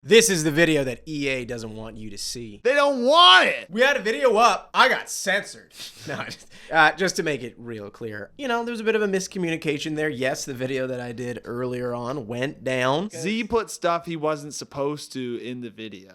This is the video that EA doesn't want you to see. They don't want it. We had a video up. I got censored. No, just to make it real clear. You know, there was a bit of a miscommunication there. Yes, the video that I did earlier on went down. Z put stuff he wasn't supposed to in the video.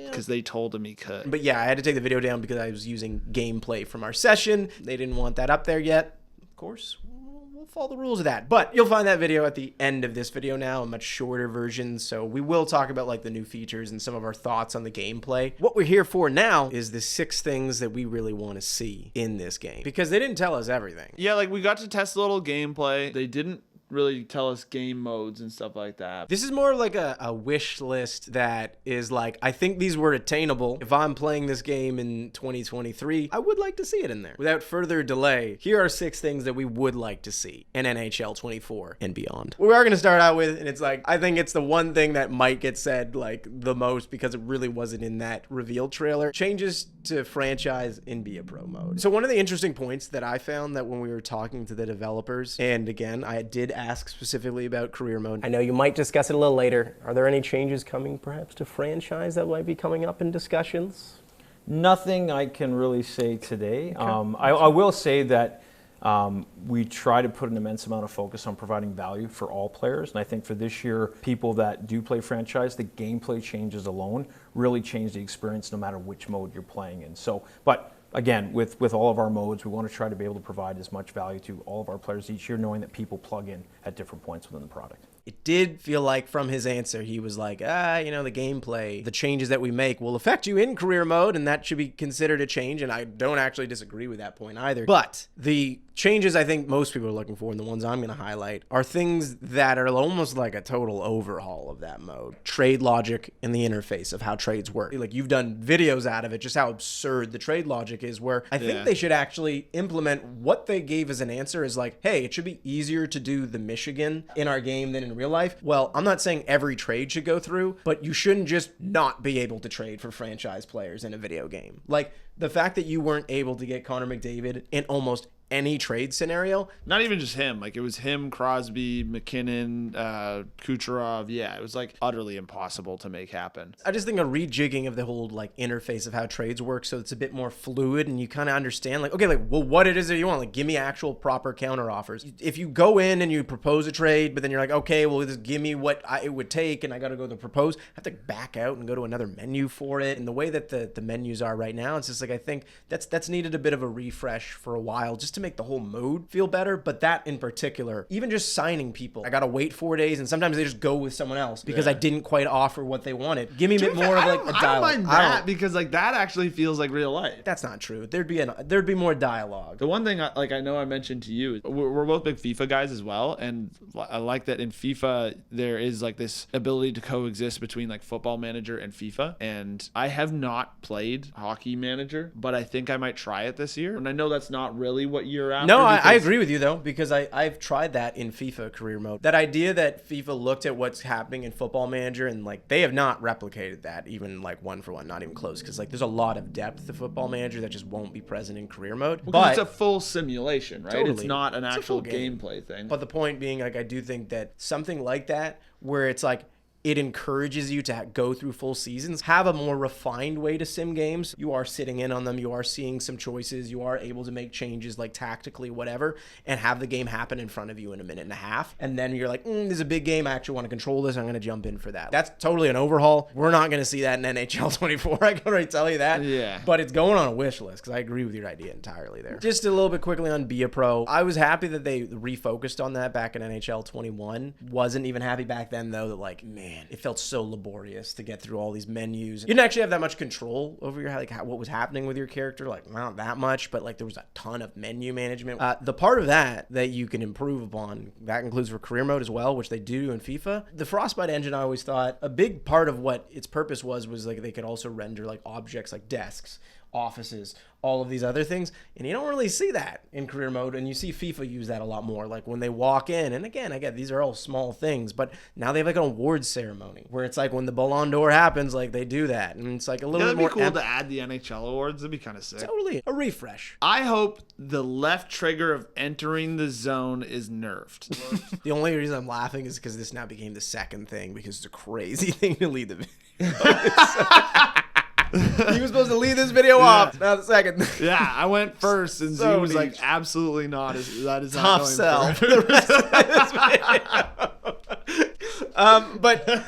Because they told him he could. But yeah, I had to take the video down because I was using gameplay from our session. They didn't want that up there yet. Of course, we'll follow the rules of that. But you'll find that video at the end of this video now, a much shorter version. So we will talk about like the new features and some of our thoughts on the gameplay. What we're here for now is the 6 things that we really want to see in this game, because they didn't tell us everything. Yeah, like we got to test a little gameplay. They didn't really tell us game modes and stuff like that. This is more like a wish list that is like, I think these were attainable. If I'm playing this game in 2023, I would like to see it in there. Without further delay, here are 6 things that we would like to see in NHL 24 and beyond. We are going to start out with, and it's like, I think it's the one thing that might get said like the most because it really wasn't in that reveal trailer. Changes to franchise in Be a Pro mode. So one of the interesting points that I found that when we were talking to the developers, and again, I did ask specifically about career mode. I know you might discuss it a little later. Are there any changes coming perhaps to franchise that might be coming up in discussions? Nothing I can really say today. Okay. I will say that we try to put an immense amount of focus on providing value for all players. And I think for this year, people that do play franchise, the gameplay changes alone really change the experience no matter which mode you're playing in. So, but again, with all of our modes, we want to try to be able to provide as much value to all of our players each year, knowing that people plug in at different points within the product. It did feel like from his answer, he was like, you know, the gameplay, the changes that we make will affect you in career mode, and that should be considered a change, and I don't actually disagree with that point either. But the changes I think most people are looking for, and the ones I'm going to highlight, are things that are almost like a total overhaul of that mode. Trade logic and the interface of how trades work. Like, you've done videos out of it, just how absurd the trade logic is, where I think they should actually implement what they gave as an answer is like, hey, it should be easier to do the Michigan in our game than in real life. Well, I'm not saying every trade should go through, but you shouldn't just not be able to trade for franchise players in a video game. Like, the fact that you weren't able to get Connor McDavid in almost any trade scenario. Not even just him. Like, it was him, Crosby, McKinnon, Kucherov. Yeah, it was like utterly impossible to make happen. I just think a rejigging of the whole like interface of how trades work so it's a bit more fluid and you kind of understand like, okay, like, well, what it is that you want. Like, give me actual proper counter offers. If you go in and you propose a trade, but then you're like, okay, well, just give me what it would take and I got to go to propose, I have to back out and go to another menu for it. And the way that the menus are right now, it's just like, I think that's needed a bit of a refresh for a while just to make the whole mode feel better. But that in particular, even just signing people, I gotta wait 4 days and sometimes they just go with someone else because I didn't quite offer what they wanted. Give me a bit more of like a dialogue. I don't mind that because like that actually feels like real life. That's not true. There'd be more dialogue. The one thing I know I mentioned to you, we're both big FIFA guys as well, and I like that in FIFA there is like this ability to coexist between like Football Manager and FIFA. And I have not played Hockey Manager, but I think I might try it this year. And I know that's not really what you're after. No, I agree with you though, because I've tried that in FIFA career mode. That idea that FIFA looked at what's happening in Football Manager and like they have not replicated that even like one for one, not even close, because like there's a lot of depth to Football Manager that just won't be present in career mode. Well, but it's a full simulation, right? Totally. It's not an actual gameplay thing. But the point being, like, I do think that something like that where it's like it encourages you to go through full seasons, have a more refined way to sim games. You are sitting in on them. You are seeing some choices. You are able to make changes like tactically, whatever, and have the game happen in front of you in a minute and a half. And then you're like, there's a big game. I actually want to control this. I'm going to jump in for that. That's totally an overhaul. We're not going to see that in NHL 24. I can already tell you that. Yeah. But it's going on a wish list because I agree with your idea entirely there. Just a little bit quickly on Be a Pro. I was happy that they refocused on that back in NHL 21. Wasn't even happy back then, though, that like, man, it felt so laborious to get through all these menus. You didn't actually have that much control over your what was happening with your character, like not that much, but like there was a ton of menu management. The part of that you can improve upon, that includes for career mode as well, which they do in FIFA. The Frostbite engine, I always thought a big part of what its purpose was like they could also render like objects like desks offices, all of these other things. And you don't really see that in career mode. And you see FIFA use that a lot more. Like when they walk in, and again, I get these are all small things, but now they have like an awards ceremony where it's like when the Ballon d'Or happens, like they do that. And it's like a little bit more. That'd be cool to add the NHL awards. That'd be kind of sick. Totally. A refresh. I hope the left trigger of entering the zone is nerfed. The only reason I'm laughing is because this now became the second thing because it's a crazy thing to lead the video. He was supposed to lead this video off. Now the second. Yeah, I went first, and So Z was like, niche. "Absolutely not. That is Tough not going sell for through." the rest of this video. But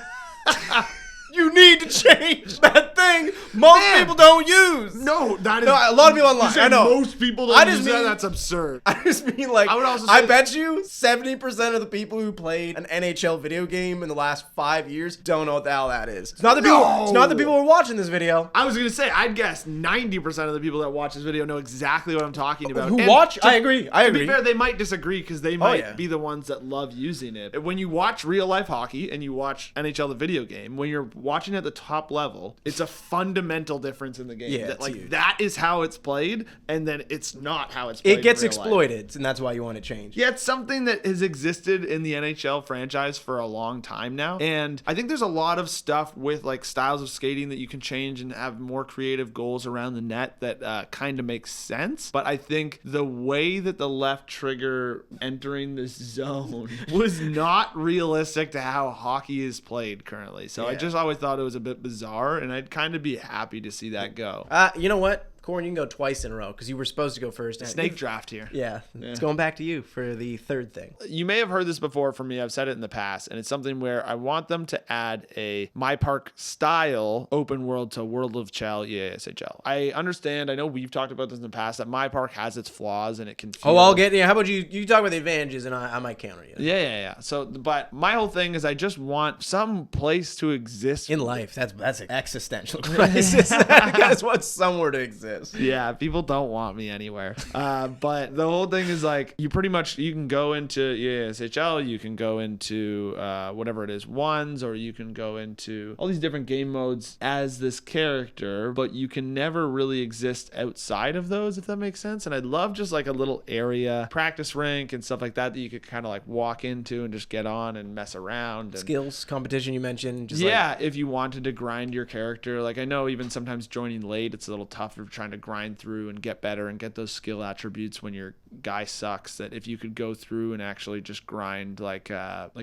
you need to change that thing most people don't use. No, that is No, a lot of people online. You say I know. most people don't I just use that. mean- That's absurd. I just mean like I would also I say- bet you 70% of the people who played an NHL video game in the last 5 years don't know what the hell that is. It's not the people. It's not the people who are watching this video. I was gonna say, I'd guess 90% of the people that watch this video know exactly what I'm talking about. Who And watch? to- I agree. I To agree. be fair, they might disagree because they might yeah. be the ones that love using it. When you watch real life hockey and you watch NHL the video game, when you're watching at the top level, it's a fundamental difference in the game. Yeah, that, it's like huge. that is how it's played, and then it's not how it's played. It gets in real life. exploited, and that's why you want to change. Yeah, it's something that has existed in the NHL franchise for a long time now. And I think there's a lot of stuff with like styles of skating that you can change and have more creative goals around the net that kind of makes sense. But I think the way that the left trigger entering this zone was not realistic to how hockey is played currently. So I Yeah. just always thought it was a bit bizarre, and I'd kind of be happy to see that go. You know what? Corwin, you can go twice in a row because you were supposed to go first. Snake draft here. Yeah, it's going back to you for the third thing. You may have heard this before from me. I've said it in the past, and it's something where I want them to add a My Park style open world to World of Chel EASHL. I understand. I know we've talked about this in the past that My Park has its flaws and it can feel. Oh, I'll get. Yeah, how about you talk about the advantages, and I might counter you. Yeah. So, but my whole thing is I just want some place to exist In life, that's an existential crisis. I just want somewhere to exist. Yeah, people don't want me anywhere. But the whole thing is like you can go into EASHL, you can go into whatever it is, ones, or you can go into all these different game modes as this character, but you can never really exist outside of those, if that makes sense. And I'd love just like a little area, practice rink and stuff like that you could kind of like walk into and just get on and mess around. And Skills competition you mentioned. Just if you wanted to grind your character, like I know even sometimes joining late, it's a little tougher trying to grind through and get better and get those skill attributes when your guy sucks, that if you could go through and actually just grind like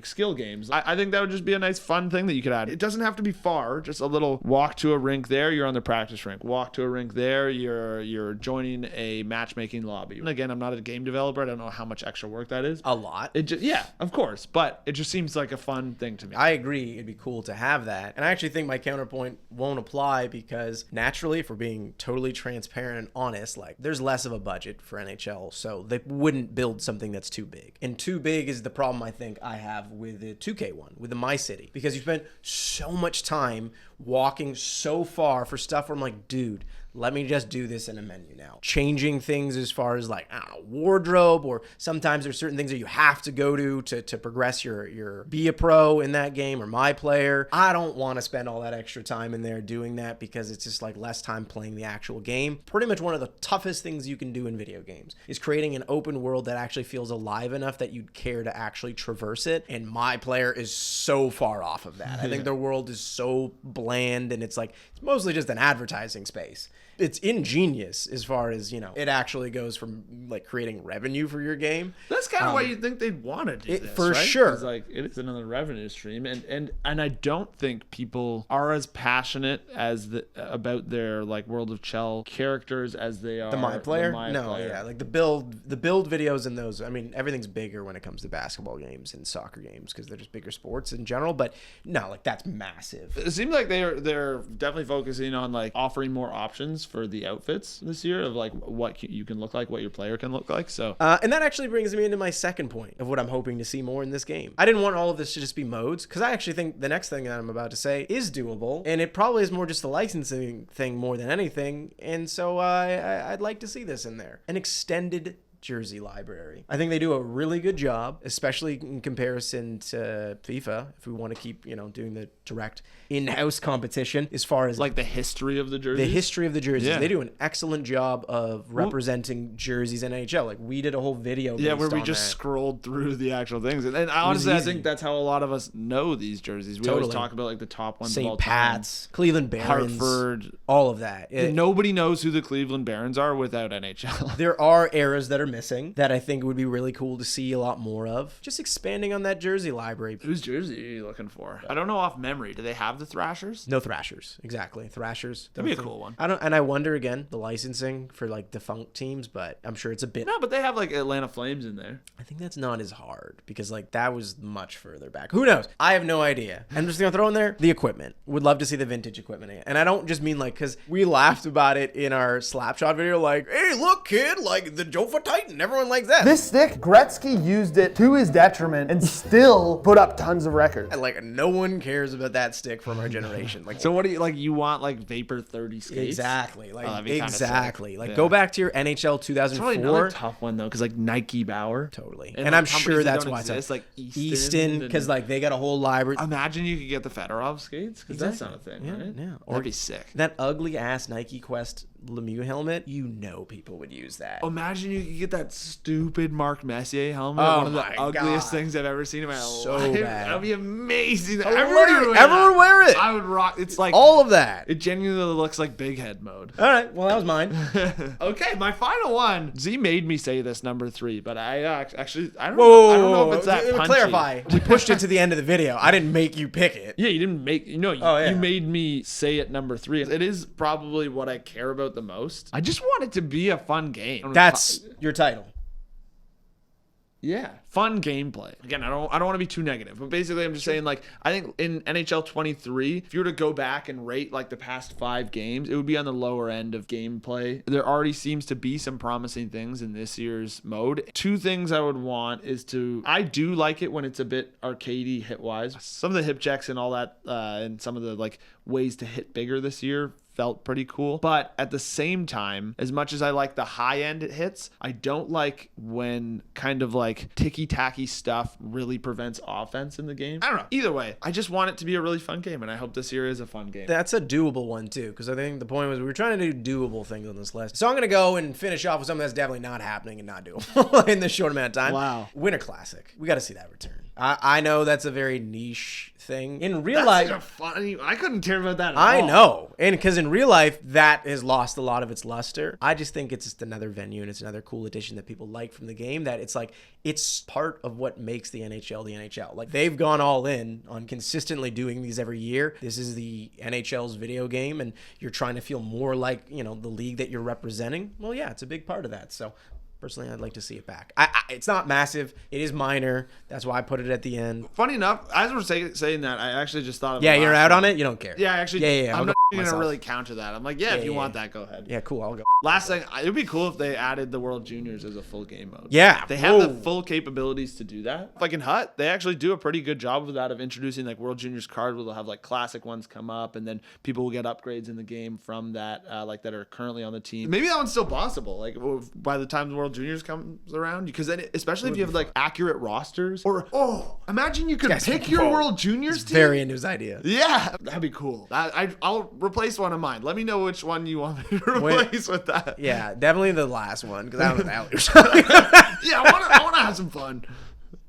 skill games, I think that would just be a nice fun thing that you could add. It doesn't have to be far, just a little walk to a rink there, you're on the practice rink, walk to a rink there, you're joining a matchmaking lobby. And again, I'm not a game developer, I don't know how much extra work that is. a lot. Yeah, of course, but it just seems like a fun thing to me. I agree. It'd be cool to have that. And I actually think my counterpoint won't apply because naturally, if we're being totally transparent and honest, like there's less of a budget for NHL, so they wouldn't build something that's too big. And too big is the problem I think I have with the 2K one, with the My City, because you spend so much time walking so far for stuff where I'm like, dude, let me just do this in a menu now. Changing things as far as like, I don't know, wardrobe, or sometimes there's certain things that you have to go to progress your be a pro in that game or my player. I don't want to spend all that extra time in there doing that because it's just like less time playing the actual game. Pretty much one of the toughest things you can do in video games is creating an open world that actually feels alive enough that you'd care to actually traverse it. And my player is so far off of that. I think their world is so bland and it's mostly just an advertising space. It's ingenious as far as, it actually goes from like creating revenue for your game. That's kind of why you think they'd want to do this, for right? sure. It's like it is another revenue stream, and I don't think people are as passionate about their like World of Chel characters as they are The My Player? The Player. Yeah, like the build videos in those. I mean, everything's bigger when it comes to basketball games and soccer games because they're just bigger sports in general. But no, like that's massive. It seems like they're definitely focusing on like offering more options for the outfits this year of like what you can look like, what your player can look like. So And that actually brings me into my second point of what I'm hoping to see more in this game. I didn't want all of this to just be modes because I actually think the next thing that I'm about to say is doable, and it probably is more just a licensing thing more than anything. And so I'd like to see this in there. An extended jersey library. I think they do a really good job, especially in comparison to FIFA, if we want to keep, doing the direct in-house competition as far as like the history of the jerseys. the history of the jerseys. Yeah. They do an excellent job of representing jerseys in NHL. Like, we did a whole video Yeah, based where we on just that. scrolled through the actual things. And honestly, I easy. think that's how a lot of us know these jerseys. We always Totally. talk about like the top ones of all St. time. Pat's, Cleveland Barons, Hartford. all of that. Nobody knows who the Cleveland Barons are without NHL. There are eras that are missing that I think would be really cool to see a lot more of. Just expanding on that jersey library. Whose jersey are you looking for? I don't know off memory. Do they have the Thrashers? No Thrashers, exactly. Thrashers. That'd be a cool one. I wonder again the licensing for like defunct teams, but I'm sure it's a bit. No, but they have like Atlanta Flames in there. I think that's not as hard because like that was much further back. Who knows? I have no idea. I'm just gonna throw in there the equipment. Would love to see the vintage equipment again. And I don't just mean like because we laughed about it in our Slapshot video, like, hey, look, kid, like the Jofa Titan. Everyone likes that. This stick, Gretzky used it to his detriment and still put up tons of records. And like no one cares about that stick from our generation. Like, So what do you like? You want like Vapor 30 skates? exactly, like that'd be kinda exactly, sick. like Yeah. go back to your NHL It's probably 2004. another tough one though, because like Nike Bauer. Totally, And, and like, I'm companies sure that that's don't why it's exist, like Easton, and- because like they got a whole library. Imagine you could get the Fedorov skates, because that's not a thing, Yeah, right? yeah. That'd be sick. That ugly ass Nike Quest Lemieux helmet, people would use that. Imagine you could get that stupid Marc Messier helmet, Oh one of the my ugliest God. things I've ever seen in my So life. bad. That'd be amazing. Everyone Everyone would wear it. I would rock. It's like All of that. it genuinely looks like Big Head mode. All right, well that was mine. Okay, my final one. Z made me say this number 3, but I actually I don't Whoa, know. I don't know if it's that punchy. Clarify. We pushed it to the end of the video. I didn't make you pick it. Yeah, you didn't make yeah. you made me say it number 3. It is probably what I care about the most. I just want it to be a fun game. That's your title. Yeah, fun gameplay. Again, I don't want to be too negative, but basically I'm just saying, like, I think in NHL 23, if you were to go back and rate like the past 5 games, it would be on the lower end of gameplay. There already seems to be some promising things in this year's mode. 2 things I would want is I do like it when it's a bit arcadey hit wise. Some of the hip checks and all that, and some of the like ways to hit bigger this year felt pretty cool. But at the same time, as much as I like the high end it hits, I don't like when kind of like ticky-tacky stuff really prevents offense in the game. I don't know. Either way, I just want it to be a really fun game, and I hope this year is a fun game. That's a doable one too, because I think the point was we were trying to do doable things on this list. So I'm gonna go and finish off with something that's definitely not happening and not doable in this short amount of time. Wow. Winter Classic. We got to see that return. I know that's a very niche thing. In real That's life, such a funny. I couldn't care about that at I all. know. And because in real life, that has lost a lot of its luster. I just think it's just another venue and it's another cool addition that people like from the game, that it's like, it's part of what makes the NHL. Like, they've gone all in on consistently doing these every year. This is the NHL's video game, and you're trying to feel more like, the league that you're representing. Well, yeah, it's a big part of that. So personally, I'd like to see it back. It's not massive. It is minor. That's why I put it at the end. Funny enough, as we're saying that, I actually just thought of Yeah, the you're last out one. on it? You don't care. Yeah, actually, Yeah. I'm I'll not go going to myself. really counter that. I'm like, if you want that, go ahead. Yeah, cool. I'll go. Last thing, it would be cool if they added the World Juniors as a full game mode. Yeah. They have the Whoa. full capabilities to do that. Like in Hut, they actually do a pretty good job of that, of introducing like World Juniors cards where they'll have like classic ones come up, and then people will get upgrades in the game from that, like that are currently on the team. Maybe that one's still possible. Like by the time the World Juniors comes around, because then especially if you have like accurate rosters, or imagine you could pick your World Juniors team. Very into his idea. Yeah, that'd be cool. I'll replace one of mine. Let me know which one you want me to replace with that. Yeah, definitely the last one, because I don't know what the hell you're Yeah, I want to have some fun.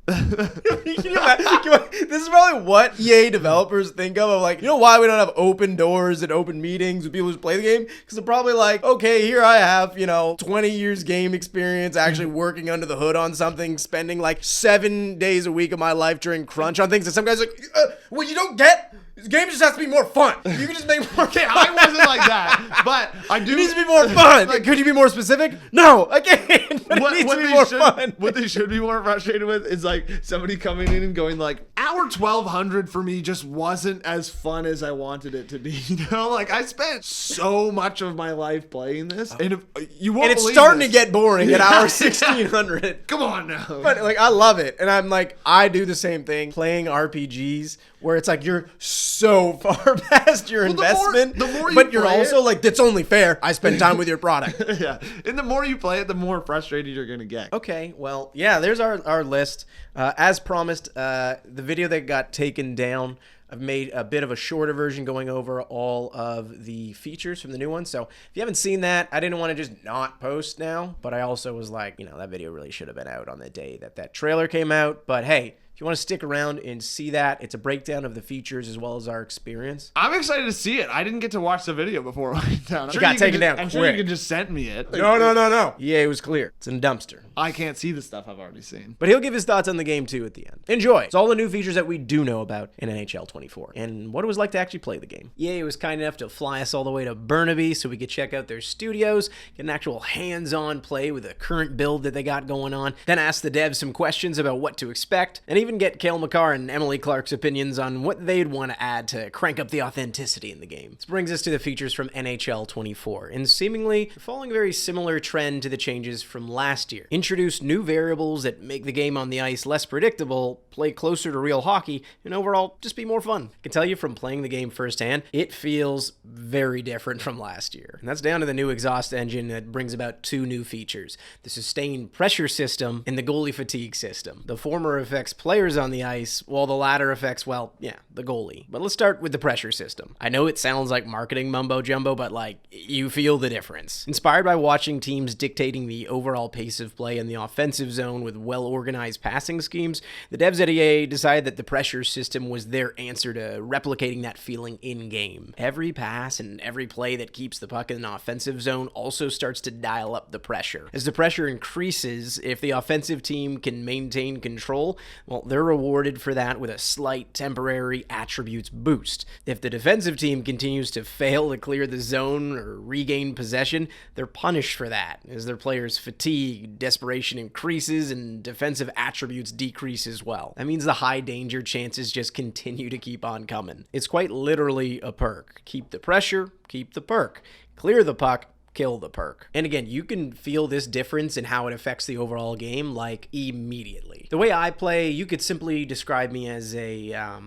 Can you imagine? This is probably what EA developers think of like, why we don't have open doors and open meetings with people who play the game? Because they're probably like, okay, here I have, 20 years game experience actually working under the hood on something, spending like 7 days a week of my life during crunch on things. And some guys are like, what you don't get? This game just has to be more fun. You can just make more Okay, I wasn't like that, but I do. It needs to be more fun. Could you be more specific? No, I can't. But it needs to be more fun. What they should be more frustrated with is like somebody coming in and going like, hour 1200 for me just wasn't as fun as I wanted it to be. Like I spent so much of my life playing this, and if, you won't. And it's believe starting this. to get boring at hour 1600. Come on now. But like, I love it, and I'm like, I do the same thing playing RPGs where it's like you're so far past your investment. the more you but you're play also like, that's only fair. I spend time with your product. Yeah. And the more you play it, the more frustrated you're going to get. Okay, well, yeah, there's our list. As promised, the video that got taken down, I've made a bit of a shorter version going over all of the features from the new one. So if you haven't seen that, I didn't want to just not post now, but I also was like, that video really should have been out on the day that trailer came out. But hey, if you want to stick around and see that, it's a breakdown of the features as well as our experience. I'm excited to see it. I didn't get to watch the video before it went down. It got taken down I'm sure you quick. can just send me it. No. Yeah, it was clear. It's in a dumpster. I can't see the stuff I've already seen. But he'll give his thoughts on the game too at the end. Enjoy. It's all the new features that we do know about in NHL 24 and what it was like to actually play the game. EA was kind enough to fly us all the way to Burnaby so we could check out their studios, get an actual hands-on play with the current build that they got going on, then ask the devs some questions about what to expect, and even get Cale Makar and Emily Clark's opinions on what they'd want to add to crank up the authenticity in the game. This brings us to the features from NHL 24, and seemingly following a very similar trend to the changes from last year. Introduce new variables that make the game on the ice less predictable, play closer to real hockey, and overall just be more fun. I can tell you from playing the game firsthand, it feels very different from last year. And that's down to the new exhaust engine that brings about two new features: the sustained pressure system and the goalie fatigue system. The former affects players on the ice, while the latter affects, well, yeah, the goalie. But let's start with the pressure system. I know it sounds like marketing mumbo jumbo, but you feel the difference. Inspired by watching teams dictating the overall pace of play in the offensive zone with well-organized passing schemes, the devs at EA decided that the pressure system was their answer to replicating that feeling in-game. Every pass and every play that keeps the puck in an offensive zone also starts to dial up the pressure. As the pressure increases, if the offensive team can maintain control, well, they're rewarded for that with a slight temporary attributes boost. If the defensive team continues to fail to clear the zone or regain possession, they're punished for that, as their players' fatigue, desperation increases, and defensive attributes decrease as well. That means the high danger chances just continue to keep on coming. It's quite literally a perk. Keep the pressure, keep the perk. Clear the puck, kill the perk. And again, you can feel this difference in how it affects the overall game, immediately. The way I play, you could simply describe me as a,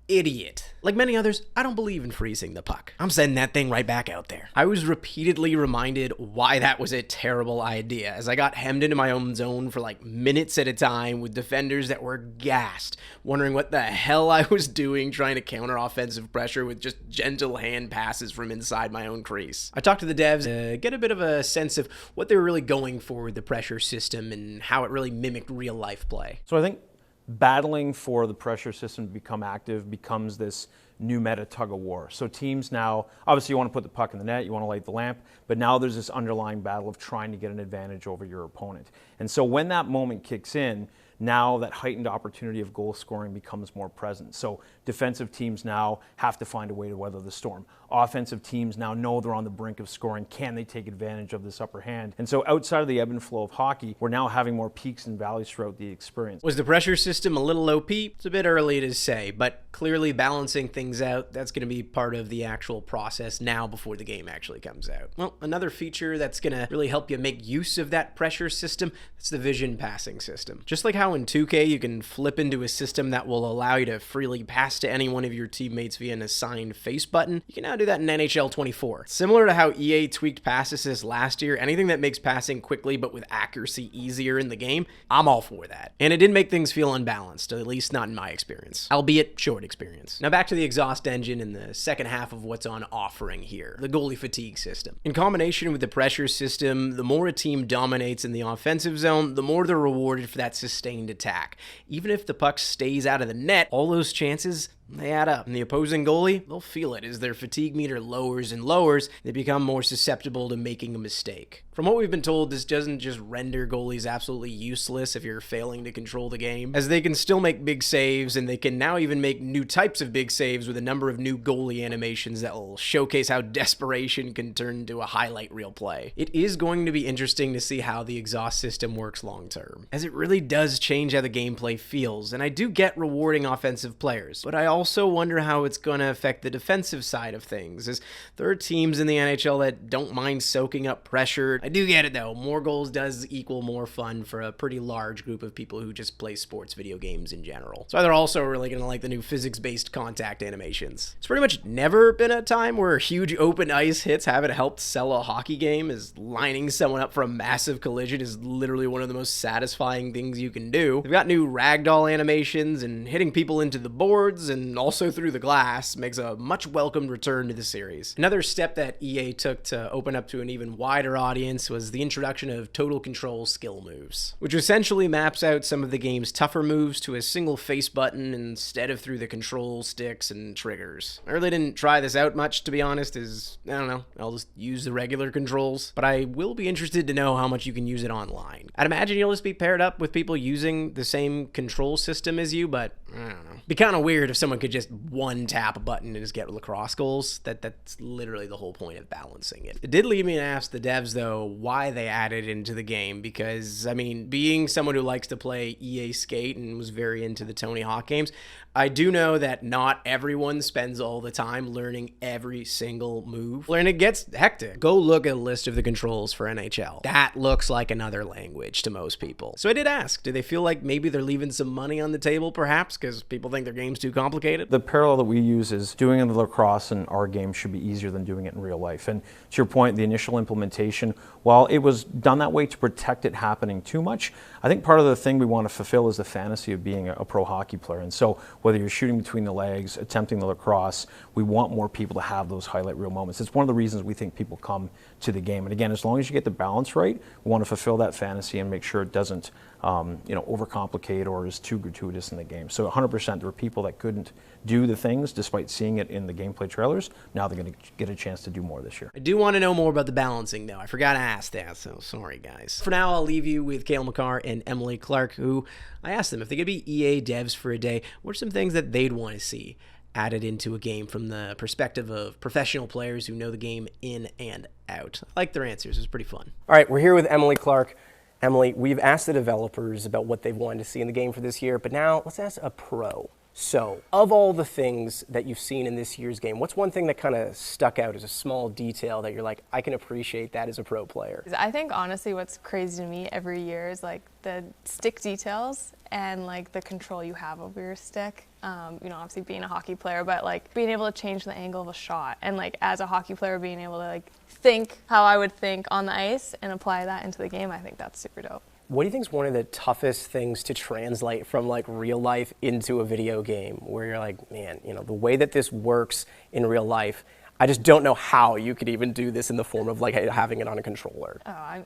idiot. Like many others, I don't believe in freezing the puck. I'm sending that thing right back out there. I was repeatedly reminded why that was a terrible idea, as I got hemmed into my own zone for minutes at a time with defenders that were gassed, wondering what the hell I was doing trying to counter offensive pressure with just gentle hand passes from inside my own crease. I talked to the devs to get a bit of a sense of what they were really going for with the pressure system and how it really mimicked real life play. So I think battling for the pressure system to become active becomes this new meta tug of war. So teams now, obviously you want to put the puck in the net, you want to light the lamp, but now there's this underlying battle of trying to get an advantage over your opponent. And so when that moment kicks in, now that heightened opportunity of goal scoring becomes more present. So defensive teams now have to find a way to weather the storm. Offensive teams now know they're on the brink of scoring. Can they take advantage of this upper hand? And so outside of the ebb and flow of hockey, we're now having more peaks and valleys throughout the experience. Was the pressure system a little OP? It's a bit early to say, but clearly balancing things out, that's going to be part of the actual process now before the game actually comes out. Well, another feature that's going to really help you make use of that pressure system, that's the vision passing system. Just like how in 2K you can flip into a system that will allow you to freely pass to any one of your teammates via an assigned face button, you can now do that in NHL 24. Similar to how EA tweaked pass assist last year, anything that makes passing quickly but with accuracy easier in the game, I'm all for that. And it didn't make things feel unbalanced, at least not in my experience, albeit short experience. Now back to the exhaust engine and the second half of what's on offering here, the goalie fatigue system. In combination with the pressure system, the more a team dominates in the offensive zone, the more they're rewarded for that sustained attack. Even if the puck stays out of the net, all those chances, they add up. And the opposing goalie, they'll feel it as their fatigue meter lowers and lowers. They become more susceptible to making a mistake. From what we've been told, this doesn't just render goalies absolutely useless if you're failing to control the game, as they can still make big saves, and they can now even make new types of big saves with a number of new goalie animations that will showcase how desperation can turn into a highlight reel play. It is going to be interesting to see how the exhaust system works long term, as it really does change how the gameplay feels, and I do get rewarding offensive players, but I also wonder how it's going to affect the defensive side of things, as there are teams in the NHL that don't mind soaking up pressure. I do get it though, more goals does equal more fun for a pretty large group of people who just play sports video games in general. So they're also really going to like the new physics-based contact animations. It's pretty much never been a time where huge open ice hits haven't helped sell a hockey game, as lining someone up for a massive collision is literally one of the most satisfying things you can do. They've got new ragdoll animations, and hitting people into the boards and also through the glass makes a much welcomed return to the series. Another step that EA took to open up to an even wider audience was the introduction of Total Control skill moves, which essentially maps out some of the game's tougher moves to a single face button instead of through the control sticks and triggers. I really didn't try this out much, to be honest, as I don't know, I'll just use the regular controls, but I will be interested to know how much you can use it online. I'd imagine you'll just be paired up with people using the same control system as you, but I don't know. It'd be kind of weird if someone could just one tap a button and just get lacrosse goals. That's literally the whole point of balancing it. It did lead me to ask the devs though why they added it into the game, because I mean, being someone who likes to play EA Skate and was very into the Tony Hawk games, I do know that not everyone spends all the time learning every single move, and it gets hectic. Go look at a list of the controls for NHL. That looks like another language to most people. So I did ask, do they feel like maybe they're leaving some money on the table perhaps because people think their game's too complicated? The parallel that we use is doing in the lacrosse in our game should be easier than doing it in real life. And to your point, the initial implementation, while it was done that way to protect it happening too much, I think part of the thing we want to fulfill is the fantasy of being a pro hockey player. And so whether you're shooting between the legs, attempting the lacrosse, we want more people to have those highlight reel moments. It's one of the reasons we think people come to the game. And again, as long as you get the balance right, we want to fulfill that fantasy and make sure it doesn't overcomplicate or is too gratuitous in the game. So 100%, there were people that couldn't do the things despite seeing it in the gameplay trailers. Now they're going to get a chance to do more this year. I do want to know more about the balancing though. I forgot to ask that, so sorry guys. For now, I'll leave you with Chel McCarr and Emily Clark, who I asked them if they could be EA devs for a day, what are some things that they'd want to see added into a game from the perspective of professional players who know the game in and out. I like their answers. It was pretty fun. All right, we're here with Emily Clark. Emily, we've asked the developers about what they've wanted to see in the game for this year, but now let's ask a pro. So, of all the things that you've seen in this year's game, what's one thing that kind of stuck out as a small detail that you're like, I can appreciate that as a pro player? I think honestly what's crazy to me every year is like the stick details and like the control you have over your stick. Obviously being a hockey player, but like being able to change the angle of a shot, and like as a hockey player being able to like think how I would think on the ice and apply that into the game, I think that's super dope. What do you think is one of the toughest things to translate from like real life into a video game, where you're like, man, the way that this works in real life, I just don't know how you could even do this in the form of like having it on a controller. I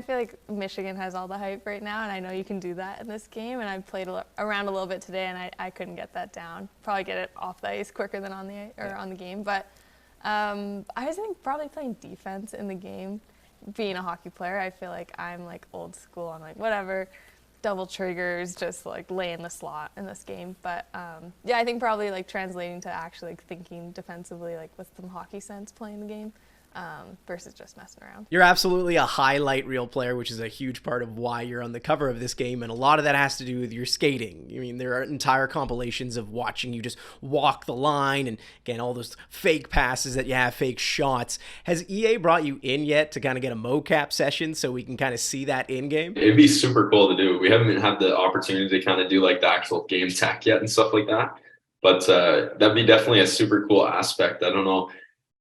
feel like Michigan has all the hype right now, and I know you can do that in this game, and I played around a little bit today, and I couldn't get that down. Probably get it off the ice quicker than on the game, but I was think probably playing defense in the game. Being a hockey player, I feel like I'm like old school. I'm like, whatever, double triggers, just like lay in the slot in this game. But I think probably like translating to actually like thinking defensively, like with some hockey sense playing the game. Versus just messing around. You're absolutely a highlight reel player, which is a huge part of why you're on the cover of this game, and a lot of that has to do with your skating. I mean, there are entire compilations of watching you just walk the line, and again, all those fake passes that you have, fake shots. Has EA brought you in yet to kind of get a mocap session so we can kind of see that in-game? It'd be super cool to do. We haven't had the opportunity to kind of do like the actual game tech yet and stuff like that, but that'd be definitely a super cool aspect. I don't know.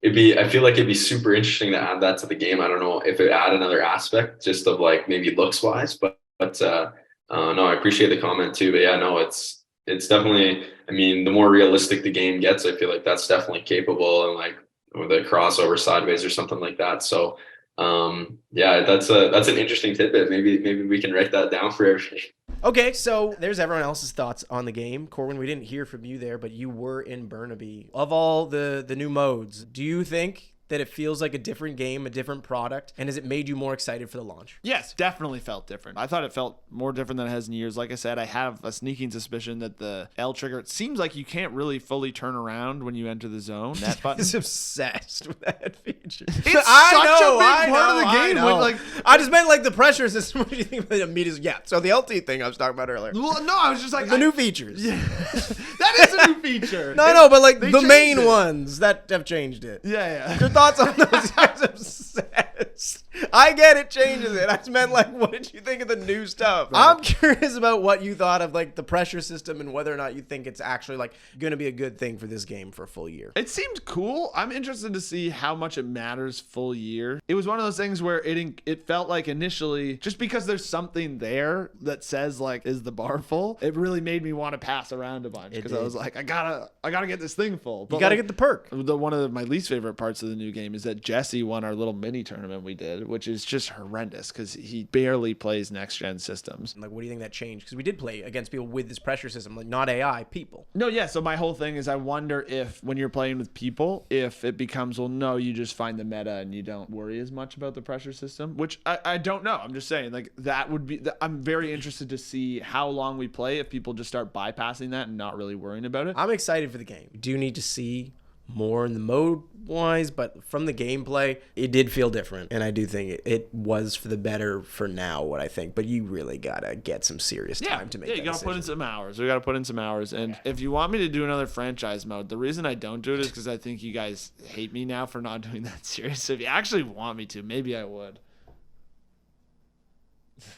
I feel like it'd be super interesting to add that to the game. I don't know if it add another aspect just of like maybe looks wise, but no, I appreciate the comment too. But yeah, no, it's definitely, I mean, the more realistic the game gets, I feel like that's definitely capable, and like with a crossover sideways or something like that. So that's an interesting tidbit. Maybe we can write that down for everybody. Okay, so there's everyone else's thoughts on the game. Corwin, we didn't hear from you there, but you were in Burnaby. Of all the new modes, do you think that it feels like a different game, a different product, and has it made you more excited for the launch? Yes, definitely felt different. I thought it felt more different than it has in years. Like I said, I have a sneaking suspicion that the L trigger, it seems like you can't really fully turn around when you enter the zone. That button is obsessed with that feature. It's such a big part of the game. I just meant like the pressure system. What do you think of the immediate? Yeah, so the LT thing I was talking about earlier. Well, no, I was just like the new features. Yeah. That That is a new feature. No, but like They the changed main it. ones that have changed it. Yeah. Your thoughts on those? Guys obsessed. I get it changes it. I just meant like, what did you think of the new stuff? I'm curious about what you thought of like the pressure system and whether or not you think it's actually like going to be a good thing for this game for a full year. It seemed cool. I'm interested to see how much it matters full year. It was one of those things where it felt like initially, just because there's something there that says like, is the bar full? It really made me want to pass around a bunch because I was like, I gotta get this thing full. But You got to like, get the perk. one of my least favorite parts of the new game is that Jesse won our little mini tournament we did, which is just horrendous because he barely plays next gen systems. Like, what do you think that changed? Because we did play against people with this pressure system, like not AI, people. No, yeah. So my whole thing is I wonder if when you're playing with people, if it becomes, well, no, you just find the meta and you don't worry as much about the pressure system, which I don't know. I'm just saying like that would be, I'm very interested to see how long we play if people just start bypassing that and not really worrying about it. I'm excited for the game. We do need to see more in the mode wise, but from the gameplay, it did feel different. And I do think it was for the better for now, what I think. But you really got to get some serious time to make that you got to decision. put in some hours. We got to put in some hours. And if you want me to do another franchise mode, the reason I don't do it is because I think you guys hate me now for not doing that serious. So if you actually want me to, maybe I would.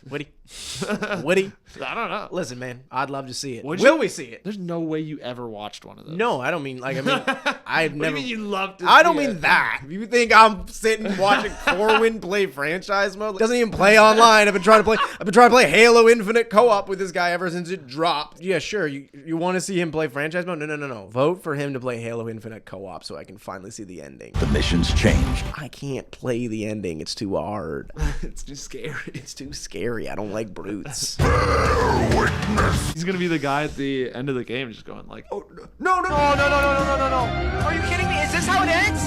Woody? I don't know. Listen, man, I'd love to see it. Would Will you? we see it? There's no way you ever watched one of those. No, I don't mean like, I've What never. do you mean you love to I see don't it? mean that. You think I'm sitting watching Corwin play franchise mode? Doesn't even play online. I've been trying to play Halo Infinite co-op with this guy ever since it dropped. Yeah, sure. You want to see him play franchise mode? No. Vote for him to play Halo Infinite co-op so I can finally see the ending. The mission's changed. I can't play the ending. It's too hard. It's too scary. It's too scary. I don't like brutes. He's gonna be the guy at the end of the game, just going like, "Oh No. Are you kidding me? Is this how it ends?